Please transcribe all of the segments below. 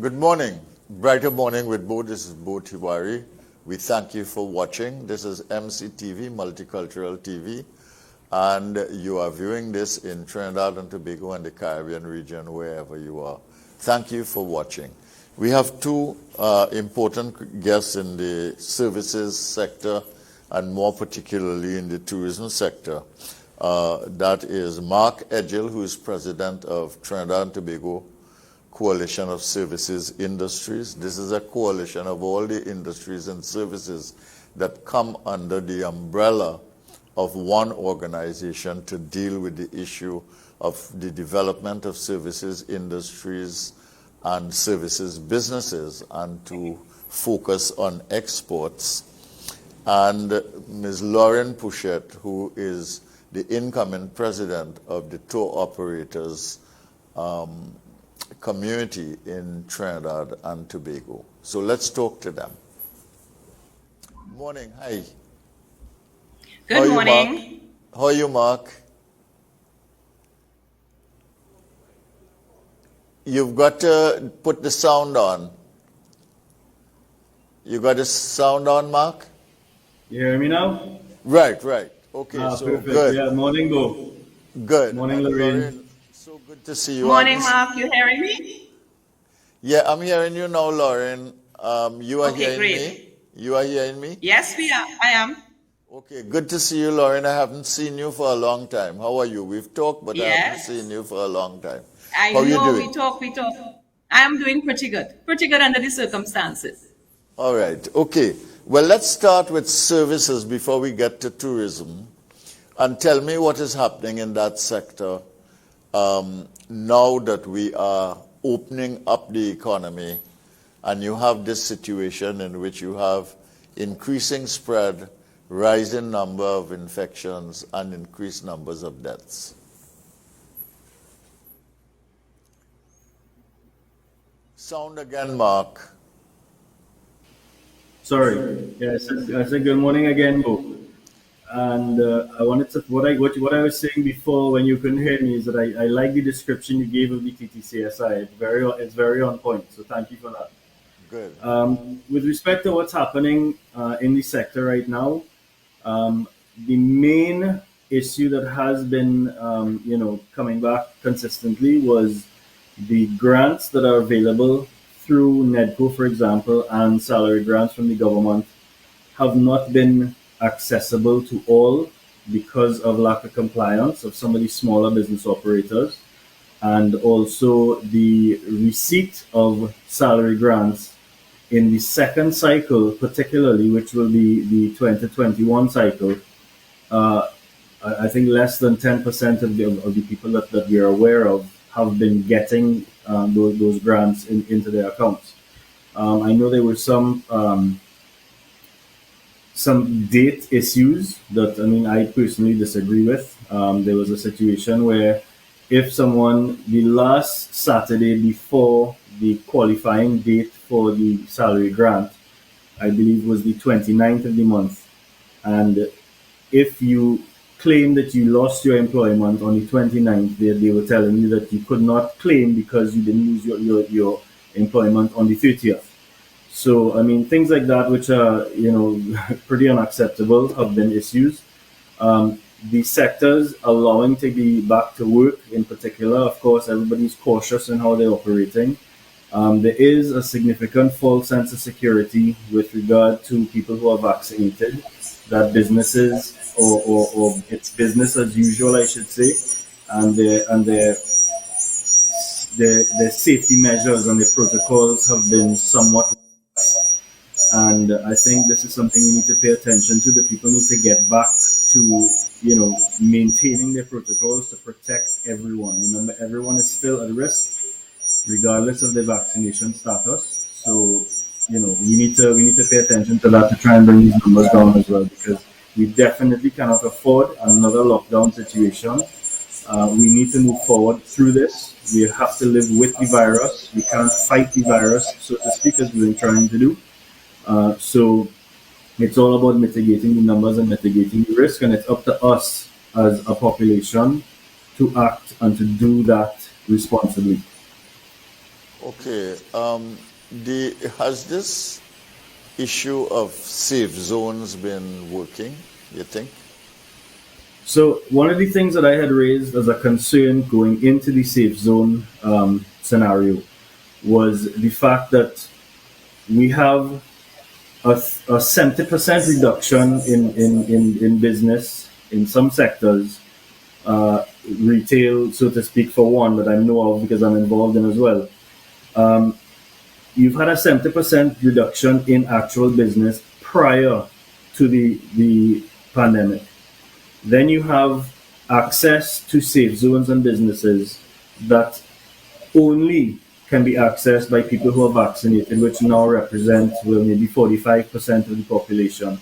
Good morning. Brighter Morning with Bo. This is Bo Tiwari. We thank you for watching. This is MCTV, Multicultural TV, and you are viewing this in Trinidad and Tobago and the Caribbean region, wherever you are. Thank you for watching. We have two important guests in the services sector and more particularly in the tourism sector. That is Mark Edgill, who is president of Trinidad and Tobago Coalition of Services Industries. This is a coalition of all the industries and services that come under the umbrella of one organization to deal with the issue of the development of services industries and services businesses and to focus on exports. And Ms. Lorraine Pouchet, who is the incoming president of the tour operators community in Trinidad and Tobago. So let's talk to them. Morning. Hi. Good morning. How are you, Mark? You've got to put the sound on. You got the sound on, Mark? You hear me now? Right. Okay, so perfect. good. Yeah, morning, Bo. Good. Morning, Lorraine. So good to see you. Morning, Mark. You hearing me? Yeah, I'm hearing you now, Lauren. You are Okay, hearing great. me? You are hearing me? Yes, we are. I am. Okay, good to see you, Lauren. I haven't seen you for a long time. How are you? We've talked, but I haven't Yes. seen you for a long time. I How are you know doing? we talk. I am doing pretty good. Pretty good under the circumstances. All right. Okay. Well, let's start with services before we get to tourism. And tell me what is happening in that sector now that we are opening up the economy and you have this situation in which you have increasing spread, rising number of infections, and increased numbers of deaths. Sound again, Mark. Sorry. Yeah, I said good morning again, Bo. And I wanted to what I was saying before when you couldn't hear me is that I like the description you gave of the TTCSI. It's very on point. So thank you for that. Good. With respect to what's happening in the sector right now, the main issue that has been coming back consistently was the grants that are available through NEDCO, for example, and salary grants from the government have not been accessible to all because of lack of compliance of some of the smaller business operators, and also the receipt of salary grants in the second cycle, particularly, which will be the 2021 cycle. I think less than 10% of the people that we are aware of have been getting those grants into their accounts. I know there were some date issues that I personally disagree with. There was a situation where if someone, the last Saturday before the qualifying date for the salary grant, I believe was the 29th of the month, and if you claim that you lost your employment on the 29th, they were telling you that you could not claim because you didn't lose your employment on the 30th. So, things like that, which are, pretty unacceptable, have been issues. The sectors allowing to be back to work in particular, of course, everybody's cautious in how they're operating. There is a significant false sense of security with regard to people who are vaccinated, that businesses or it's business as usual, I should say, and their safety measures and the protocols have been somewhat. And I think this is something we need to pay attention to. The people need to get back to, maintaining their protocols to protect everyone. Remember, everyone is still at risk, regardless of their vaccination status. So, we need to pay attention to that to try and bring these numbers down as well, because we definitely cannot afford another lockdown situation. We need to move forward through this. We have to live with the virus. We can't fight the virus, so to speak, as we've been trying to do. So it's all about mitigating the numbers and mitigating the risk, and it's up to us as a population to act and to do that responsibly. Okay. Has this issue of safe zones been working, you think? So one of the things that I had raised as a concern going into the safe zone scenario was the fact that we have a 70% reduction in business in some sectors, retail, so to speak, for one, that I know of because I'm involved in as well. You've had a 70% reduction in actual business prior to the pandemic. Then you have access to safe zones and businesses that only can be accessed by people who are vaccinated, which now represent, well, maybe 45% of the population.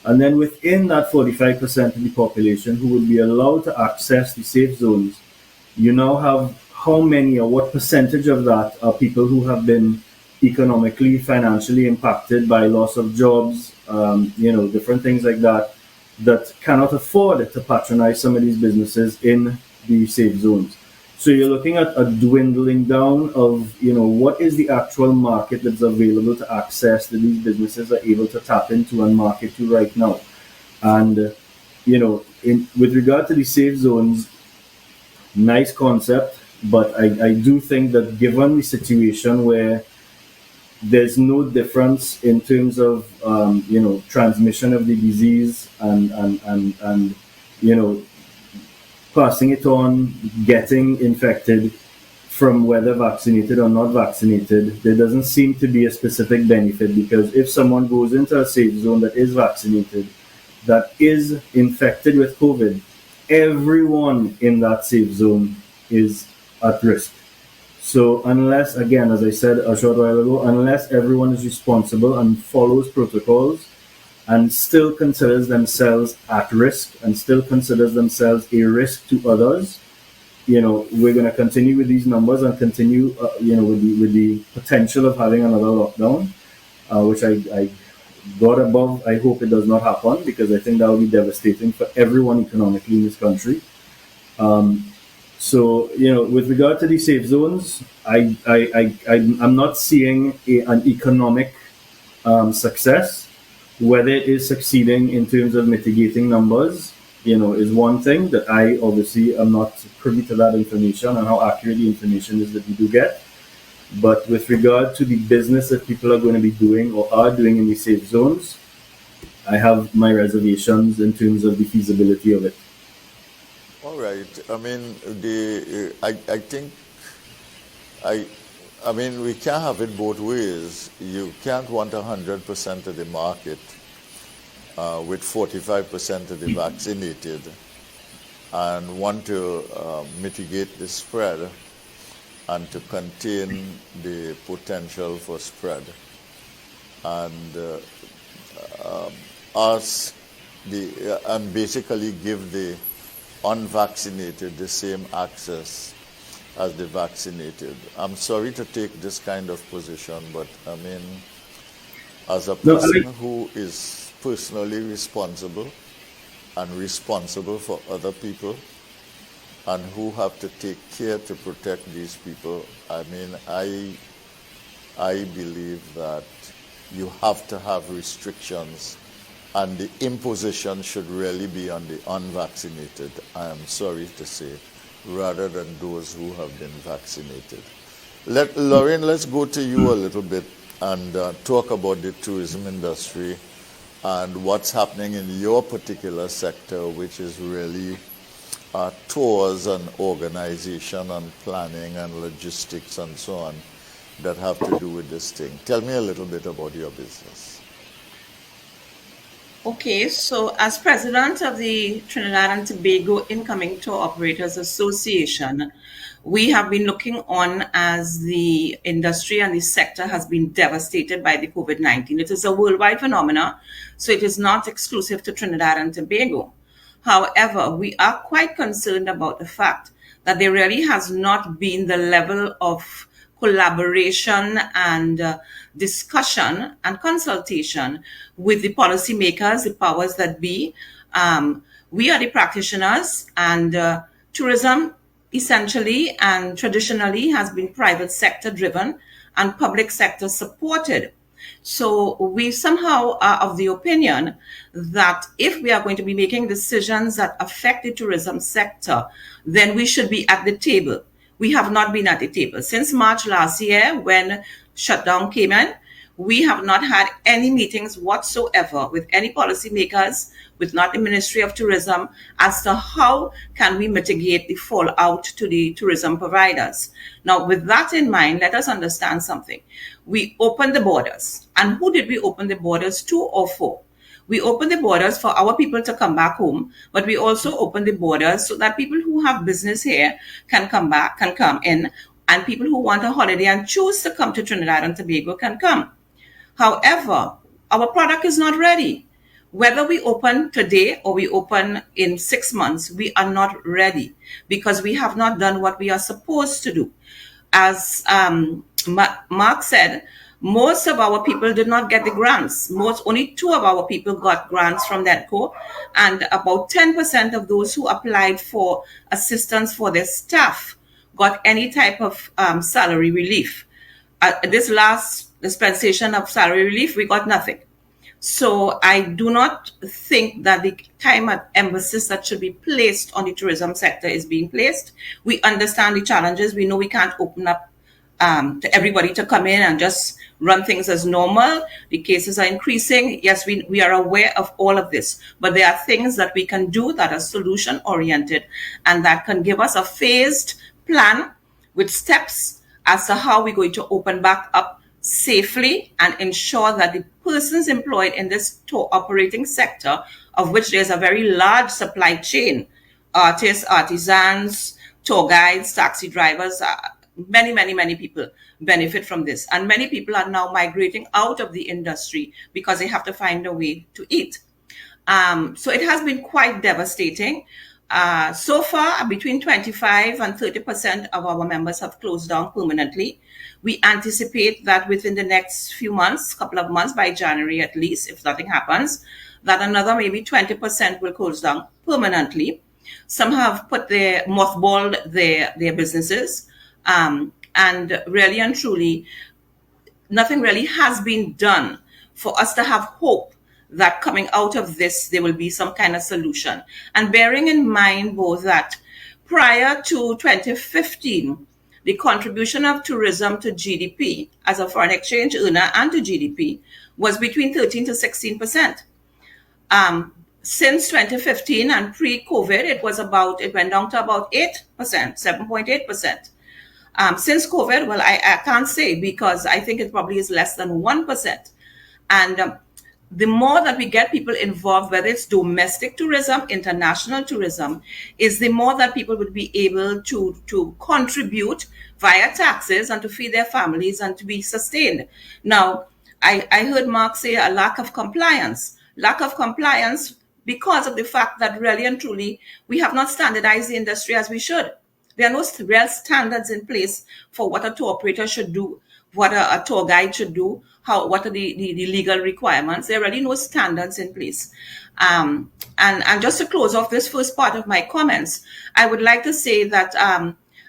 And then within that 45% of the population who would be allowed to access the safe zones, you now have how many or what percentage of that are people who have been economically, financially impacted by loss of jobs, different things like that, that cannot afford to patronize some of these businesses in the safe zones. So you're looking at a dwindling down of, what is the actual market that's available to access that these businesses are able to tap into and market to right now. And, with regard to the safe zones, nice concept, but I do think that given the situation where there's no difference in terms of transmission of the disease and passing it on, getting infected from whether vaccinated or not vaccinated, there doesn't seem to be a specific benefit, because if someone goes into a safe zone that is vaccinated, that is infected with COVID, everyone in that safe zone is at risk. So unless, again, as I said a short while ago, unless everyone is responsible and follows protocols and still considers themselves at risk and still considers themselves a risk to others, we're going to continue with these numbers and continue, with the potential of having another lockdown, which I God above, I hope it does not happen, because I think that will be devastating for everyone economically in this country. So, with regard to these safe zones, I'm not seeing an economic success. Whether it is succeeding in terms of mitigating numbers, is one thing that I obviously am not privy to that information and how accurate the information is that we do get. But with regard to the business that people are going to be doing or are doing in these safe zones, I have my reservations in terms of the feasibility of it. All right. I mean, I mean, we can't have it both ways. You can't want 100% of the market with 45% of the vaccinated and want to mitigate the spread and to contain the potential for spread. And and basically give the unvaccinated the same access as the vaccinated. I'm sorry to take this kind of position, but I mean, as a person who is personally responsible and responsible for other people and who have to take care to protect these people, I mean, I believe that you have to have restrictions, and the imposition should really be on the unvaccinated, I am sorry to say, rather than those who have been vaccinated. Lorraine, let's go to you a little bit and talk about the tourism industry and what's happening in your particular sector, which is really tours and organization and planning and logistics and so on that have to do with this thing. Tell me a little bit about your business. Okay, so as president of the Trinidad and Tobago Incoming Tour Operators Association, we have been looking on as the industry and the sector has been devastated by the COVID-19. It is a worldwide phenomenon, so it is not exclusive to Trinidad and Tobago. However, we are quite concerned about the fact that there really has not been the level of collaboration and discussion and consultation with the policymakers, the powers that be. We are the practitioners, and tourism essentially and traditionally has been private sector driven and public sector supported. So we somehow are of the opinion that if we are going to be making decisions that affect the tourism sector, then we should be at the table. We have not been at the table since March last year when shutdown came in. We have not had any meetings whatsoever with any policymakers, with not the Ministry of Tourism, as to how can we mitigate the fallout to the tourism providers. Now, with that in mind, let us understand something. We opened the borders. And who did we open the borders to or for? We opened the borders for our people to come back home, but we also opened the borders so that people who have business here can come back, can come in, and people who want a holiday and choose to come to Trinidad and Tobago can come. However, our product is not ready. Whether we open today or we open in 6 months, we are not ready because we have not done what we are supposed to do. As Mark said, most of our people did not get the grants. Only 2 of our people got grants from NETCO, and about 10% of those who applied for assistance for their staff got any type of salary relief. This last dispensation of salary relief, we got nothing. So I do not think that the time and emphasis that should be placed on the tourism sector is being placed. We understand the challenges. We know we can't open up to everybody to come in and just run things as normal. The cases are increasing. Yes, we are aware of all of this, but there are things that we can do that are solution oriented and that can give us a phased plan with steps as to how we're going to open back up safely and ensure that the persons employed in this tour operating sector, of which there's a very large supply chain, artists, artisans, tour guides, taxi drivers, many people benefit from this. And many people are now migrating out of the industry because they have to find a way to eat. So it has been quite devastating. So far, between 25 and 30% of our members have closed down permanently. We anticipate that within the next few months, couple of months, by January at least, if nothing happens, that another maybe 20% will close down permanently. Some have mothballed their businesses. And really and truly, nothing really has been done for us to have hope that coming out of this, there will be some kind of solution. And bearing in mind both that prior to 2015, the contribution of tourism to GDP as a foreign exchange earner and to GDP was between 13 to 16%. Since 2015 and pre-COVID, it went down to about 8%, 7.8%. Since COVID, well, I can't say because I think it probably is less than 1%. And the more that we get people involved, whether it's domestic tourism, international tourism, is the more that people would be able to contribute via taxes and to feed their families and to be sustained. Now, I heard Mark say a lack of compliance because of the fact that really and truly, we have not standardized the industry as we should. There are no real standards in place for what a tour operator should do, what a tour guide should do, what are the legal requirements. There are really no standards in place. And just to close off this first part of my comments, I would like to say that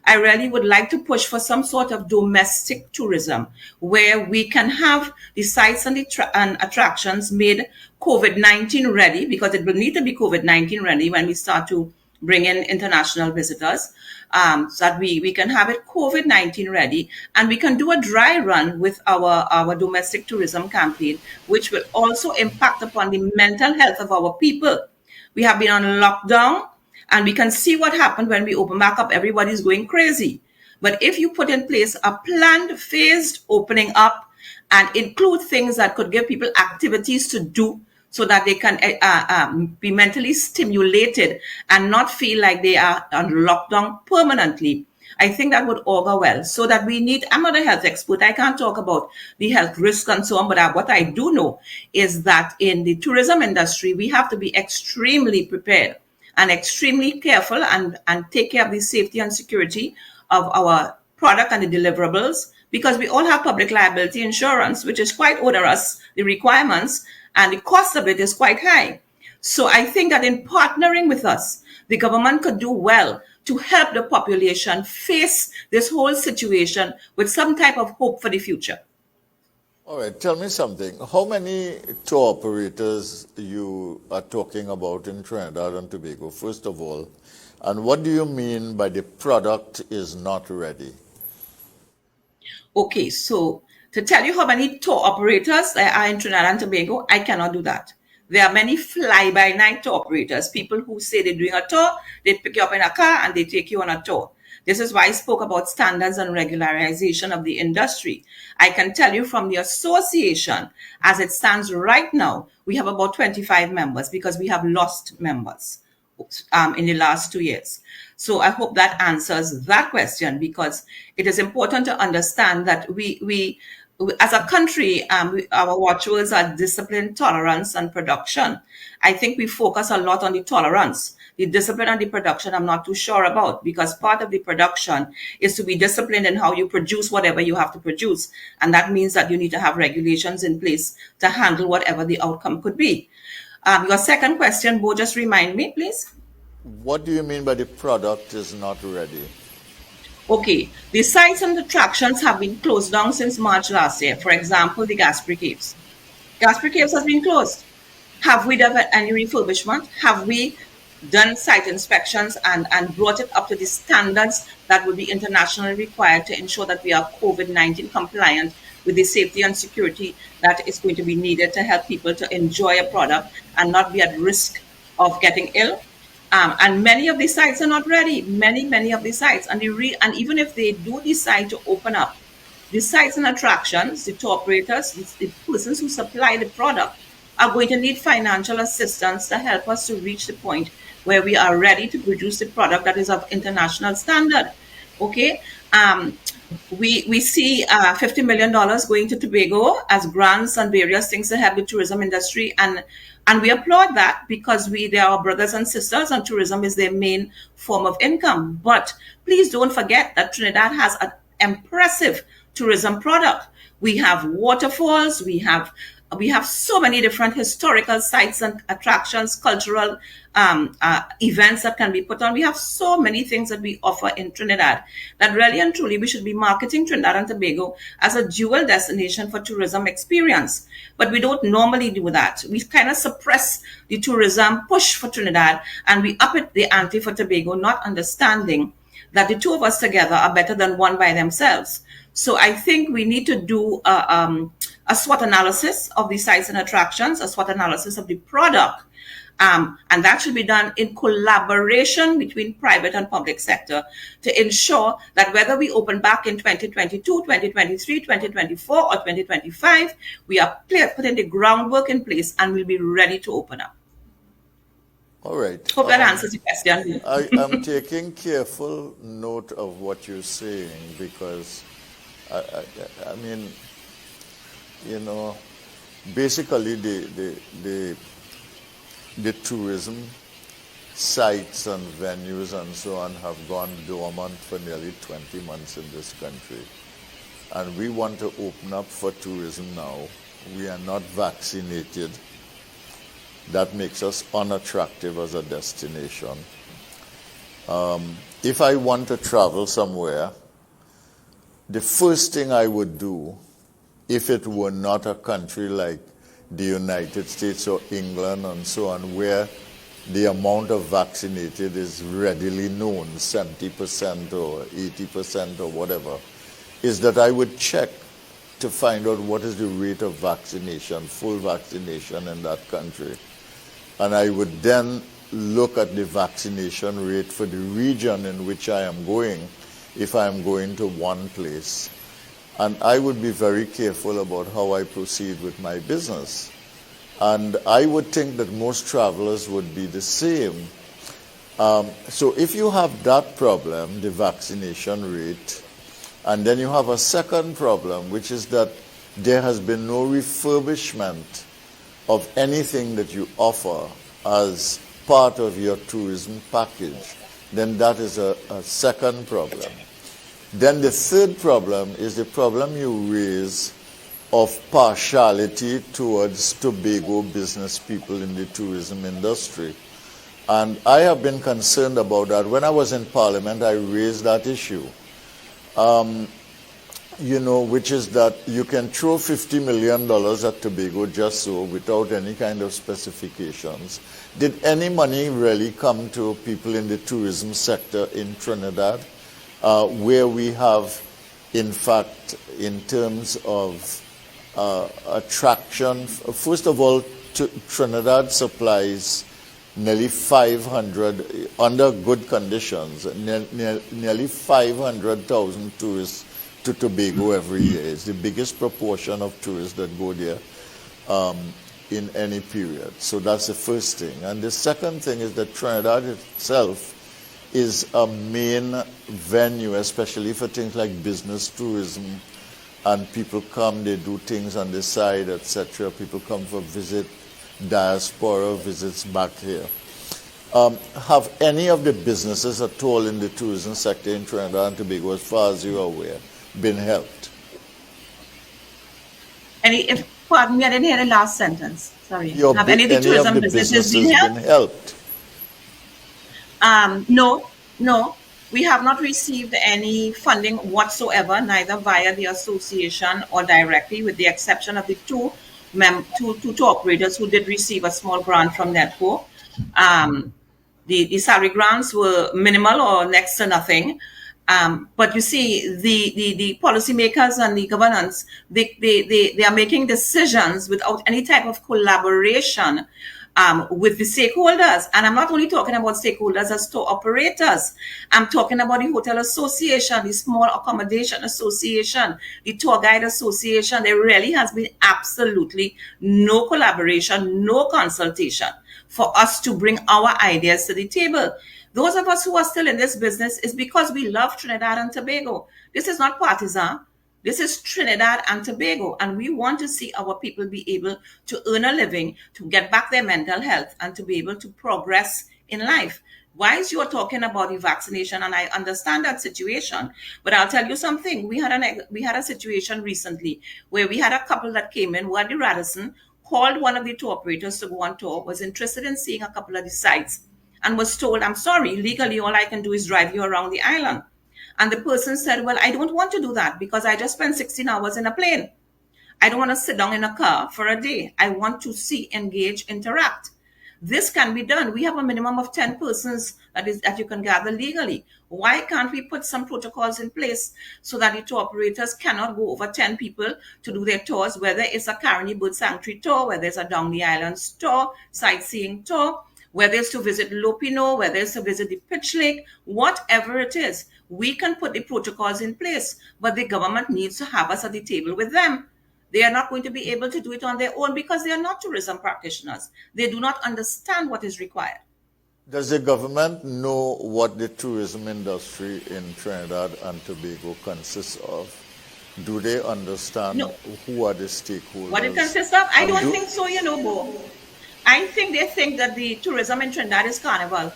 I really would like to push for some sort of domestic tourism where we can have the sites and attractions made COVID-19 ready, because it will need to be COVID-19 ready when we start to bring in international visitors, so that we can have it COVID-19 ready, and we can do a dry run with our domestic tourism campaign, which will also impact upon the mental health of our people. We have been on lockdown, and we can see what happened when we open back up. Everybody's going crazy. But if you put in place a planned, phased opening up and include things that could give people activities to do, so that they can be mentally stimulated and not feel like they are on lockdown permanently, I think that would augur well. So that I'm not a health expert. I can't talk about the health risks and so on, but what I do know is that in the tourism industry, we have to be extremely prepared and extremely careful and take care of the safety and security of our product and the deliverables, because we all have public liability insurance, which is quite onerous, the requirements, and the cost of it is quite high. So I think that in partnering with us, the government could do well to help the population face this whole situation with some type of hope for the future. All right, tell me something. How many tour operators you are talking about in Trinidad and Tobago, first of all? And what do you mean by the product is not ready? Okay, so to tell you how many tour operators there are in Trinidad and Tobago, I cannot do that. There are many fly-by-night tour operators, people who say they're doing a tour, they pick you up in a car and they take you on a tour. This is why I spoke about standards and regularization of the industry. I can tell you from the association, as it stands right now, we have about 25 members because we have lost members in the last 2 years. So I hope that answers that question, because it is important to understand that we as a country, our watchwords are discipline, tolerance, and production. I think we focus a lot on the tolerance. The discipline and the production, I'm not too sure about, because part of the production is to be disciplined in how you produce whatever you have to produce. And that means that you need to have regulations in place to handle whatever the outcome could be. Your second question, Bo, just remind me, please. What do you mean by the product is not ready? Okay, the sites and attractions have been closed down since March last year. For example, the Gaspre Caves. Gaspre Caves has been closed. Have we done any refurbishment? Have we done site inspections and brought it up to the standards that would be internationally required to ensure that we are COVID-19 compliant with the safety and security that is going to be needed to help people to enjoy a product and not be at risk of getting ill? And many of these sites are not ready. Many of these sites, and even if they do decide to open up, the sites and attractions, the tour operators, the persons who supply the product, are going to need financial assistance to help us to reach the point where we are ready to produce the product that is of international standard. Okay. We see $50 million going to Tobago as grants and various things to help the tourism industry, and we applaud that, because they are our brothers and sisters, and tourism is their main form of income. But please don't forget that Trinidad has an impressive tourism product. We have waterfalls, we have so many different historical sites and attractions, cultural events that can be put on. We have so many things that we offer in Trinidad that really and truly we should be marketing Trinidad and Tobago as a dual destination for tourism experience. But we don't normally do that. We kind of suppress the tourism push for Trinidad and we up it the ante for Tobago, not understanding that the two of us together are better than one by themselves. So I think we need to do a SWOT analysis of the sites and attractions, a SWOT analysis of the product. And that should be done in collaboration between private and public sector to ensure that whether we open back in 2022, 2023, 2024, or 2025, we are putting the groundwork in place and we'll be ready to open up. All right. Hope that answers the question. I am taking careful note of what you're saying, because I mean, you know, basically the tourism sites and venues and so on have gone dormant for nearly 20 months in this country. And we want to open up for tourism now. We are not vaccinated. That makes us unattractive as a destination. If I want to travel somewhere, the first thing I would do, if it were not a country like the United States or England and so on, where the amount of vaccinated is readily known, 70% or 80% or whatever, is that I would check to find out what is the rate of vaccination, full vaccination in that country. And I would then look at the vaccination rate for the region in which I am going, if I am going to one place. And I would be very careful about how I proceed with my business. And I would think that most travelers would be the same. So if you have that problem, the vaccination rate, and then you have a second problem, which is that there has been no refurbishment of anything that you offer as part of your tourism package, then that is a second problem. Then the third problem is the problem you raise of partiality towards Tobago business people in the tourism industry. And I have been concerned about that. When I was in Parliament, I raised that issue. Which is that you can throw $50 million at Tobago just so without any kind of specifications. Did any money really come to people in the tourism sector in Trinidad, where we have, in fact, in terms of attraction, first of all, Trinidad supplies nearly 500, under good conditions, nearly 500,000 tourists to Tobago every year. It's the biggest proportion of tourists that go there in any period. So that's the first thing. And the second thing is that Trinidad itself is a main venue, especially for things like business tourism, and people come, they do things on the side, etc. People come for visit, diaspora visits back here. Have any of the businesses at all in the tourism sector in Trinidad and Tobago, as far as you're aware, been helped? Pardon me, I didn't hear the last sentence. Sorry. Have any of the Any tourism of the businesses businesses been helped? No. We have not received any funding whatsoever, neither via the association or directly, with the exception of the two operators who did receive a small grant from NETCO. The salary grants were minimal or next to nothing. But you see, the policymakers and the governance, they are making decisions without any type of collaboration with the stakeholders. And I'm not only talking about stakeholders as tour operators. I'm talking about the Hotel Association, the Small Accommodation Association, the Tour Guide Association. There really has been absolutely no collaboration, no consultation for us to bring our ideas to the table. Those of us who are still in this business is because we love Trinidad and Tobago. This is not partisan. This is Trinidad and Tobago, and we want to see our people be able to earn a living, to get back their mental health, and to be able to progress in life. Whilst you are talking about the vaccination, and I understand that situation, but I'll tell you something. We had a situation recently where we had a couple that came in, who had the Radisson, called one of the tour operators to go on tour, was interested in seeing a couple of the sites, and was told, I'm sorry, legally all I can do is drive you around the island. And the person said, well, I don't want to do that because I just spent 16 hours in a plane. I don't want to sit down in a car for a day. I want to see, engage, interact. This can be done. We have a minimum of 10 persons that you can gather legally. Why can't we put some protocols in place so that the tour operators cannot go over 10 people to do their tours, whether it's a Caroni Bird Sanctuary tour, whether it's a Down the Islands tour, sightseeing tour, whether it's to visit Lopino, whether it's to visit the Pitch Lake, whatever it is, we can put the protocols in place, but the government needs to have us at the table with them. They are not going to be able to do it on their own because they are not tourism practitioners. They do not understand what is required. Does the government know what the tourism industry in Trinidad and Tobago consists of? Do they understand who are the stakeholders? What it consists of? I don't think so, Bo. I think they think that the tourism in Trinidad is carnival.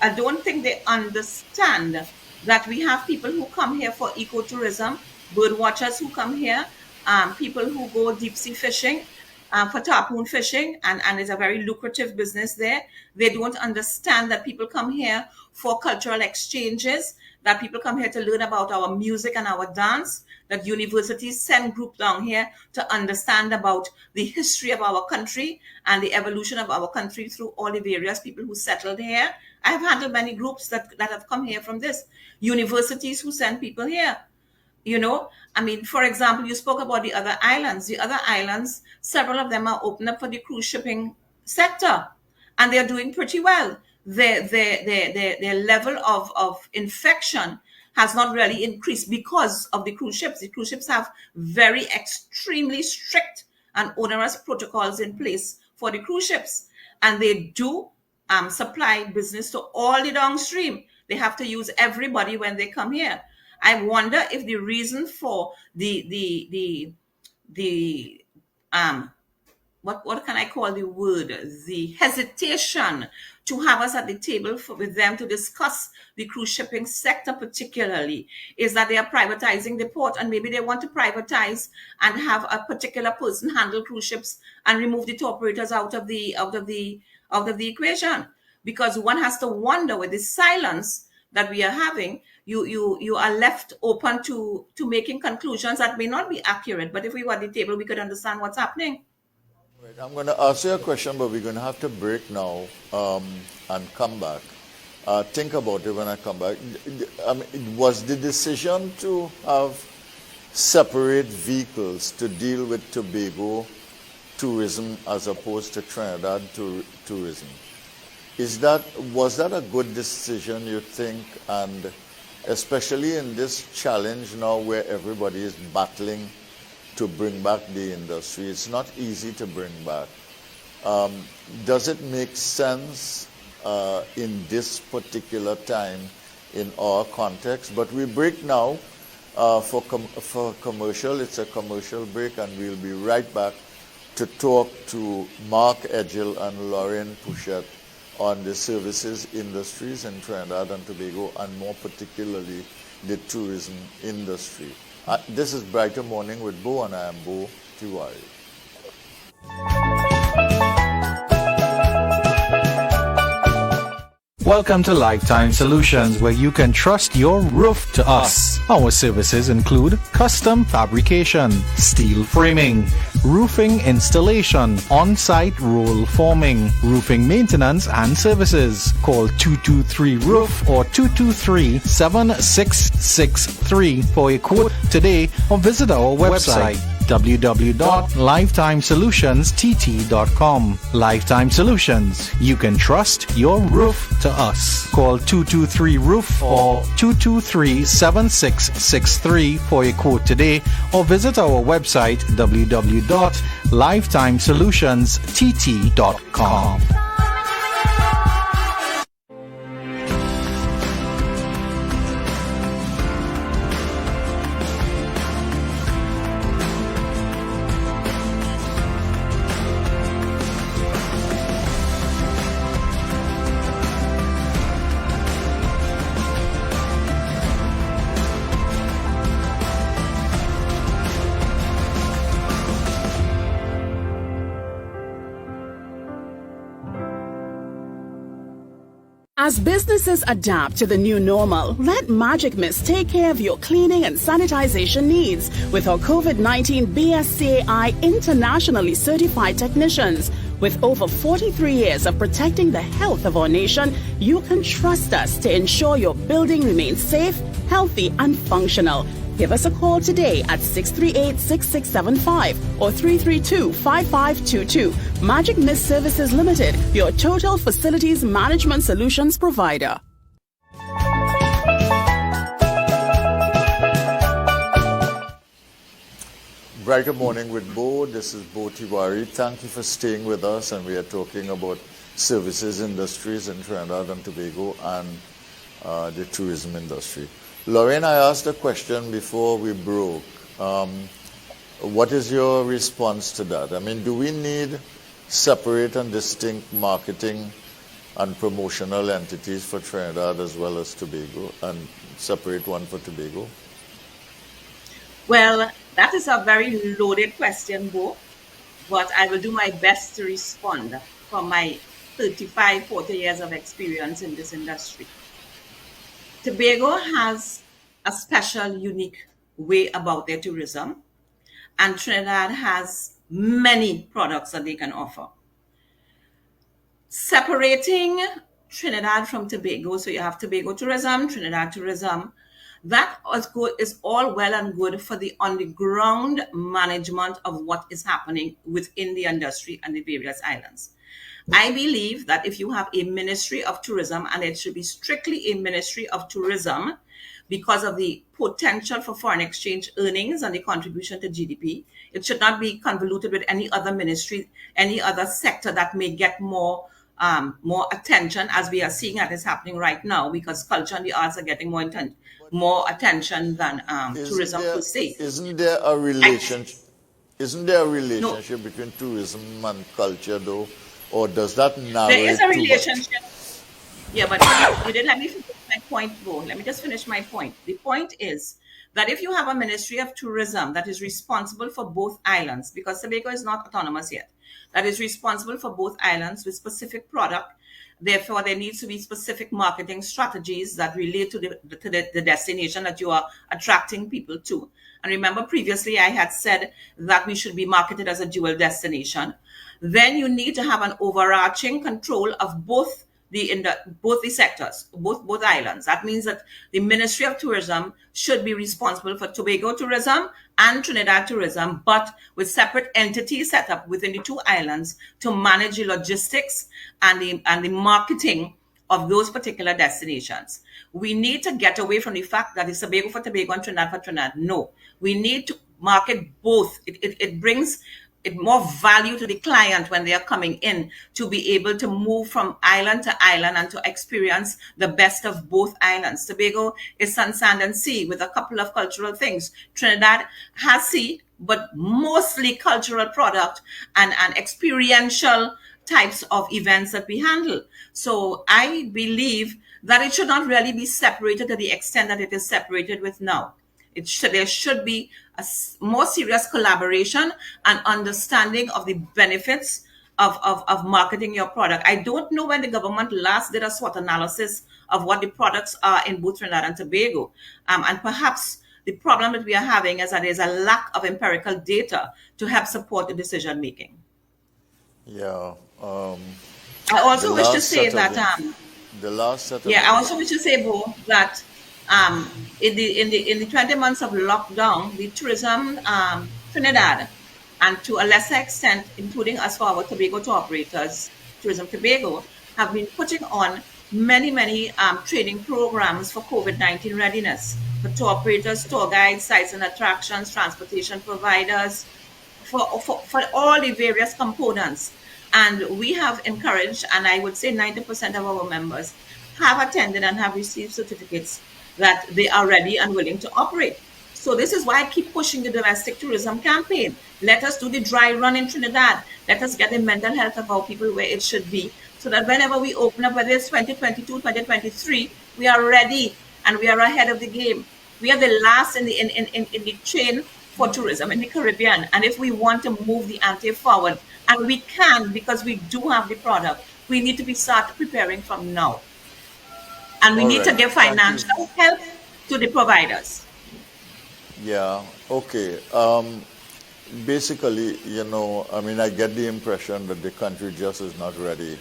I don't think they understand that we have people who come here for ecotourism, bird watchers who come here, people who go deep sea fishing, for tarpon fishing, and it's a very lucrative business there. They don't understand that people come here for cultural exchanges, that people come here to learn about our music and our dance, that universities send groups down here to understand about the history of our country and the evolution of our country through all the various people who settled here. I have handled many groups that have come here from this. Universities who send people here. For example, you spoke about the other islands. The other islands, several of them are open up for the cruise shipping sector, and they're doing pretty well. Their level of infection has not really increased because of the cruise ships. The cruise ships have very extremely strict and onerous protocols in place for the cruise ships, and they do supply business to all the downstream. They have to use everybody when they come here. I wonder if the reason for what can I call the word? The hesitation to have us at the table with them to discuss the cruise shipping sector particularly is that they are privatizing the port, and maybe they want to privatize and have a particular person handle cruise ships and remove the tour operators out of the equation. because one has to wonder with the silence that we are having, you are left open to making conclusions that may not be accurate. But if we were at the table, we could understand what's happening. Right, I'm going to ask you a question, but we're going to have to break now and come back. Think about it when I come back. Was the decision to have separate vehicles to deal with Tobago tourism as opposed to Trinidad tourism, was that a good decision, you think? And especially in this challenge now where everybody is battling to bring back the industry, it's not easy to bring back. Does it make sense in this particular time in our context? But we break now for commercial. It's a commercial break, and we'll be right back to talk to Mark Edgill and Lorraine Pouchet on the services industries in Trinidad and Tobago, and more particularly the tourism industry. This is Brighter Morning with Bo, and I am Bo Tiwari. Welcome to Lifetime Solutions, where you can trust your roof to us. Our services include custom fabrication, steel framing, roofing installation, on-site roll forming, roofing maintenance and services. Call 223-ROOF or 223-7663 for a quote today, or visit our website www.lifetimesolutions.tt.com. Lifetime Solutions. You can trust your roof to us. Call 223-ROOF or 223-7663 for a quote today, or visit our website www.lifetimesolutionstt.com. As businesses adapt to the new normal, let Magic Mist take care of your cleaning and sanitization needs with our COVID-19 BSCAI internationally certified technicians. With over 43 years of protecting the health of our nation, you can trust us to ensure your building remains safe, healthy, and functional. Give us a call today at 638-6675 or 332-5522. Magic Mist Services Limited, your total facilities management solutions provider. Brighter Morning with Bo. This is Bo Tiwari. Thank you for staying with us, and we are talking about services industries in Trinidad and Tobago and the tourism industry. Lorraine, I asked a question before we broke. What is your response to that? I mean, do we need separate and distinct marketing and promotional entities for Trinidad as well as Tobago, and separate one for Tobago? Well, that is a very loaded question, Bo, but I will do my best to respond from my 35, 40 years of experience in this industry. Tobago has a special, unique way about their tourism, and Trinidad has many products that they can offer. Separating Trinidad from Tobago, so you have Tobago tourism, Trinidad tourism, that is all well and good for the on-the-ground management of what is happening within the industry and the various islands. I believe that if you have a Ministry of Tourism, and it should be strictly a Ministry of Tourism because of the potential for foreign exchange earnings and the contribution to GDP, it should not be convoluted with any other ministry, any other sector that may get more attention, as we are seeing that is happening right now, because culture and the arts are getting more attention than tourism per se. Isn't there a relationship? Isn't there a relationship between tourism and culture, though? Or does that narrow There is it a too relationship. Yeah, but you didn't let me finish my point, Bo. Let me just finish my point. The point is that if you have a Ministry of Tourism that is responsible for both islands, because Tobago is not autonomous yet, that is responsible for both islands with specific product Therefore, there needs to be specific marketing strategies that relate to the destination that you are attracting people to. And remember, previously I had said that we should be marketed as a dual destination. Then you need to have an overarching control of both the sectors, both islands. That means that the Ministry of Tourism should be responsible for Tobago tourism and Trinidad tourism, but with separate entities set up within the two islands to manage the logistics and the marketing of those particular destinations. We need to get away from the fact that it's Tobago for Tobago and Trinidad for Trinidad. No, we need to market both. It brings more value to the client when they are coming in to be able to move from island to island and to experience the best of both islands. Tobago is sun, sand, and sea with a couple of cultural things. Trinidad has sea, but mostly cultural product and experiential types of events that we handle. So I believe that it should not really be separated to the extent that it is separated with now. There should be a more serious collaboration and understanding of the benefits of marketing your product. I don't know when the government last did a SWOT analysis of what the products are in both Trinidad and Tobago. And perhaps the problem that we are having is that there's a lack of empirical data to help support the decision making. Yeah. I also wish to say that the last set of I also wish to say, Bo, that in the 20 months of lockdown, the tourism Trinidad, and to a lesser extent, including us for our Tobago tour operators, Tourism Tobago, have been putting on many training programs for COVID-19 readiness for tour operators, tour guides, sites and attractions, transportation providers, for all the various components. And we have encouraged, and I would say 90% of our members have attended and have received certificates that they are ready and willing to operate. So this is why I keep pushing the domestic tourism campaign. Let us do the dry run in Trinidad. Let us get the mental health of our people where it should be, so that whenever we open up, whether it's 2022, 2023, we are ready and we are ahead of the game. We are the last in the chain for tourism in the Caribbean. And if we want to move the ante forward, and we can because we do have the product, we need to start preparing from now. And we need to give financial help to the providers. Yeah, okay. Basically, I get the impression that the country just is not ready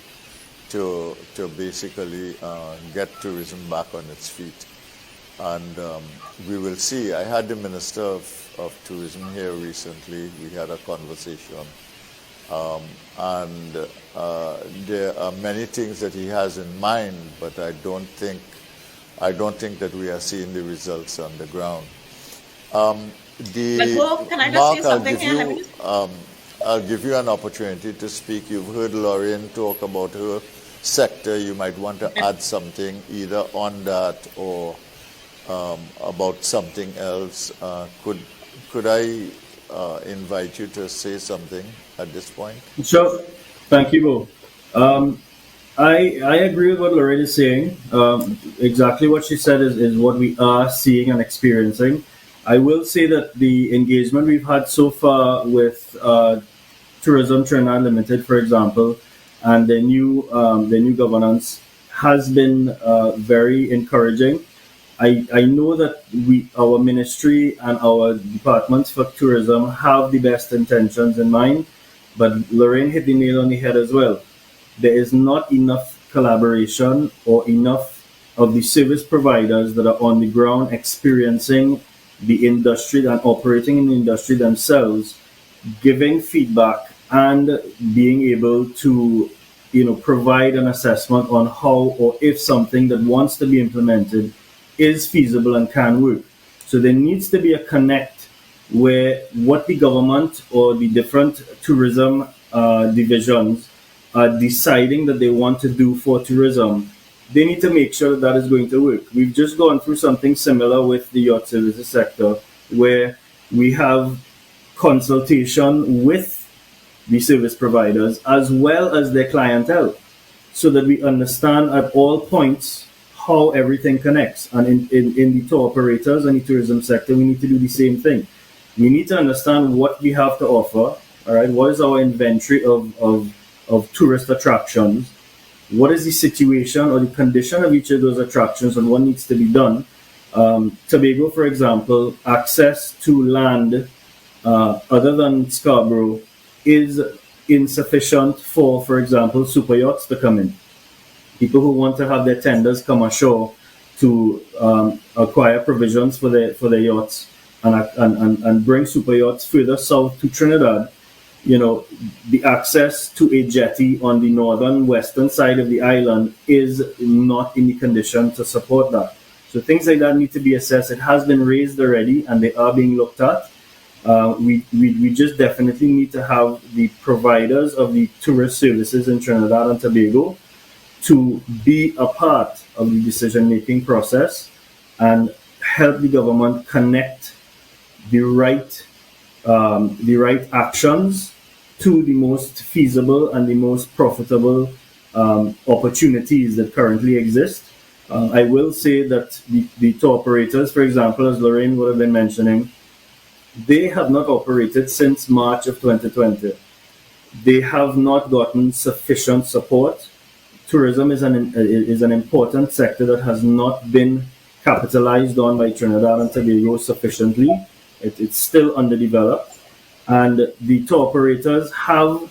to basically get tourism back on its feet. And we will see. I had the Minister of Tourism here recently. We had a conversation. And there are many things that he has in mind, but I don't think that we are seeing the results on the ground. Can I just say something? I'll give you an opportunity to speak. You've heard Lorraine talk about her sector. You might want to add something either on that or about something else. Could I invite you to say something at this point? Sure. Thank you, Bo. I agree with what Lorraine is saying. Exactly what she said is what we are seeing and experiencing. I will say that the engagement we've had so far with Tourism Trinidad Limited, for example, and the new governance has been very encouraging. I know that our ministry and our departments for tourism have the best intentions in mind, but Lorraine hit the nail on the head as well. There is not enough collaboration or enough of the service providers that are on the ground experiencing the industry and operating in the industry themselves, giving feedback and being able to provide an assessment on how or if something that wants to be implemented is feasible and can work. So there needs to be a connect where what the government or the different tourism divisions are deciding that they want to do for tourism, they need to make sure that is going to work. We've just gone through something similar with the yacht services sector, where we have consultation with the service providers as well as their clientele, so that we understand at all points how everything connects. And in the tour operators and the tourism sector, we need to do the same thing. We need to understand what we have to offer. All right, what is our inventory of tourist attractions? what is the situation or the condition of each of those attractions and what needs to be done. Tobago, for example, access to land other than Scarborough is insufficient for example, super yachts to come in. People who want to have their tenders come ashore to acquire provisions for their yachts and bring super yachts further south to Trinidad. The access to a jetty on the northern western side of the island is not in the condition to support that. So things like that need to be assessed. It has been raised already and they are being looked at. We just definitely need to have the providers of the tourist services in Trinidad and Tobago to be a part of the decision-making process and help the government connect the right actions to the most feasible and the most profitable opportunities that currently exist. I will say that the tour operators, for example, as Lorraine would have been mentioning, they have not operated since March of 2020. They have not gotten sufficient support. Tourism is an important sector that has not been capitalized on by Trinidad and Tobago sufficiently. It's still underdeveloped. And the tour operators have,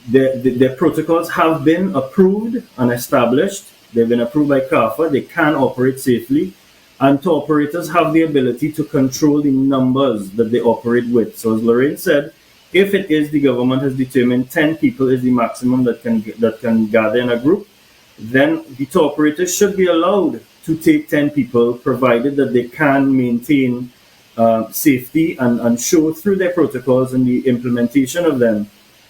their protocols have been approved and established. They've been approved by CAFA. They can operate safely. And tour operators have the ability to control the numbers that they operate with. So as Lorraine said, if it is the government has determined 10 people is the maximum that can gather in a group, then the tour operators should be allowed to take 10 people, provided that they can maintain safety and show through their protocols and the implementation of them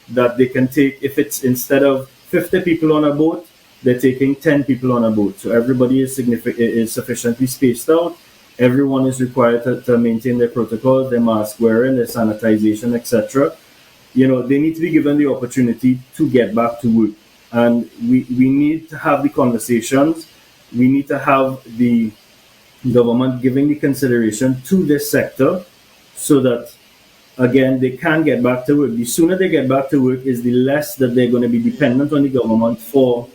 that they can take, if it's instead of 50 people on a boat, they're taking 10 people on a boat. So everybody is sufficiently spaced out. Everyone is required to maintain their protocols, their mask wearing, their sanitization, etc. They need to be given the opportunity to get back to work. And we need to have the conversations. We need to have the government giving the consideration to this sector so that, again, they can get back to work. The sooner they get back to work is the less that they're going to be dependent on the government for.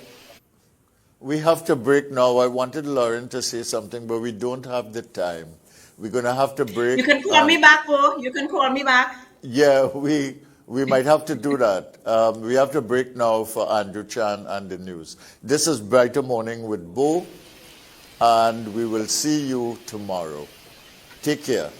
We have to break now. I wanted Lauren to say something, but we don't have the time. We're going to have to break. You can call me back, Bo. You can call me back. Yeah, we might have to do that. We have to break now for Andrew Chan and the news. This is Brighter Morning with Bo, and we will see you tomorrow. Take care.